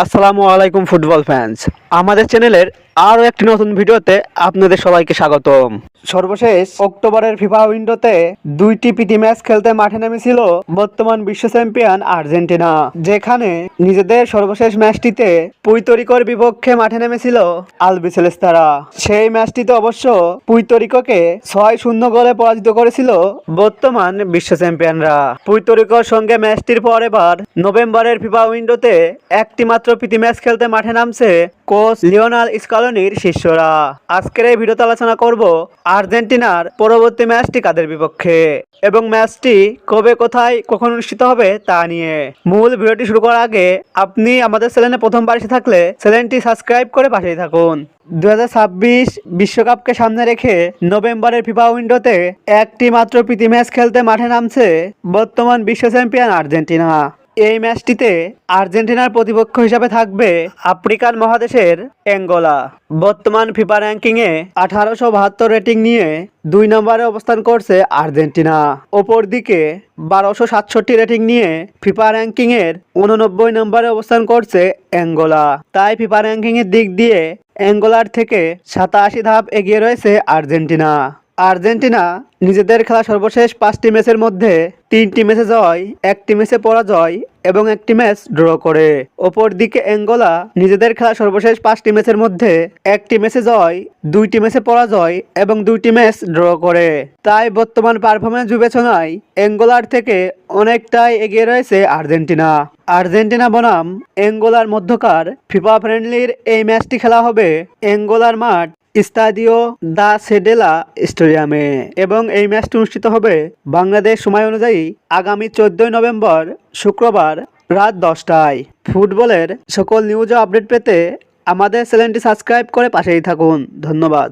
আসসালামু আলাইকুম football fans. আমাদের চ্যানেলের আরও একটি নতুন ভিডিওতে আপনাদের সবাইকে স্বাগতম। সর্বশেষ অক্টোবরের ফিফা উইন্ডোতে দুইটি প্রীতি ম্যাচ খেলতে মাঠে নেমেছিল বর্তমান বিশ্ব চ্যাম্পিয়ন আর্জেন্টিনা, যেখানে নিজেদের সর্বশেষ ম্যাচটিতে পুইর্তো বিপক্ষে মাঠে নেমেছিল আলবিসেলেস্তারা। সেই ম্যাচটিতে অবশ্য পুইর্তো 6-0 গোলে পরাজিত করেছিল বর্তমান বিশ্ব চ্যাম্পিয়নরা। পুইর্তো সঙ্গে ম্যাচটির পর এবার নভেম্বরের ফিফা উইন্ডোতে একটি মাত্র প্রীতি ম্যাচ খেলতে মাঠে নামছে কোচ লিওনেল স্কালোনির শিষ্যরা। আজকের এই ভিডিওতে আলোচনা করব আর্জেন্টিনার পরবর্তী ম্যাচটি কাদের বিপক্ষে এবং ম্যাচটি কবে, কোথায়, কখন অনুষ্ঠিত হবে তা নিয়ে। মূল ভিডিওটি শুরু করার আগে আপনি আমাদের চ্যানেলে প্রথমবার এসে থাকলে চ্যানেলটি সাবস্ক্রাইব করে পাশেই থাকুন। 2026 বিশ্বকাপকে সামনে রেখে নভেম্বরের ফিফা উইন্ডোতে একটি মাত্র প্রীতি ম্যাচ খেলতে মাঠে নামছে বর্তমান বিশ্ব চ্যাম্পিয়ন আর্জেন্টিনা। এই ম্যাচটিতে আর্জেন্টিনার প্রতিপক্ষ হিসাবে থাকবে আফ্রিকান মহাদেশের অ্যাঙ্গোলা। বর্তমান ফিফা র্যাঙ্কিংয়ে 1872 রেটিং নিয়ে 2 নম্বরে অবস্থান করছে আর্জেন্টিনা। অপরদিকে 1267 রেটিং নিয়ে ফিফা র্যাঙ্কিংয়ের 89 নম্বরে অবস্থান করছে অ্যাঙ্গোলা। তাই ফিফা র্যাঙ্কিংয়ের দিক দিয়ে অ্যাঙ্গোলার থেকে 87 ধাপ এগিয়ে রয়েছে আর্জেন্টিনা। আর্জেন্টিনা নিজেদের খেলা সর্বশেষ 5টি ম্যাচের মধ্যে 3টি ম্যাচে জয়, 1টি ম্যাচে পরাজয় এবং 1টি ম্যাচ ড্র করে। অপরদিকে অ্যাঙ্গোলা নিজেদের খেলা সর্বশেষ 5টি ম্যাচের মধ্যে 1টি ম্যাচে জয়, 2টি ম্যাচে পরাজয় এবং 2টি ম্যাচ ড্র করে। তাই বর্তমান পারফরমেন্স বিবেচনায় অ্যাঙ্গোলার থেকে অনেকটাই এগিয়ে রয়েছে আর্জেন্টিনা। আর্জেন্টিনা বনাম অ্যাঙ্গোলার মধ্যকার ফিফা ফ্রেন্ডলির এই ম্যাচটি খেলা হবে অ্যাঙ্গোলার মাঠ স্টাডিও দা সেডেলা স্টেডিয়ামে এবং এই ম্যাচটি অনুষ্ঠিত হবে বাংলাদেশ সময় অনুযায়ী আগামী 14 নভেম্বর শুক্রবার রাত 10টায়। ফুটবলের সকল নিউজ ও আপডেট পেতে আমাদের চ্যানেলটি সাবস্ক্রাইব করে পাশেই থাকুন। ধন্যবাদ।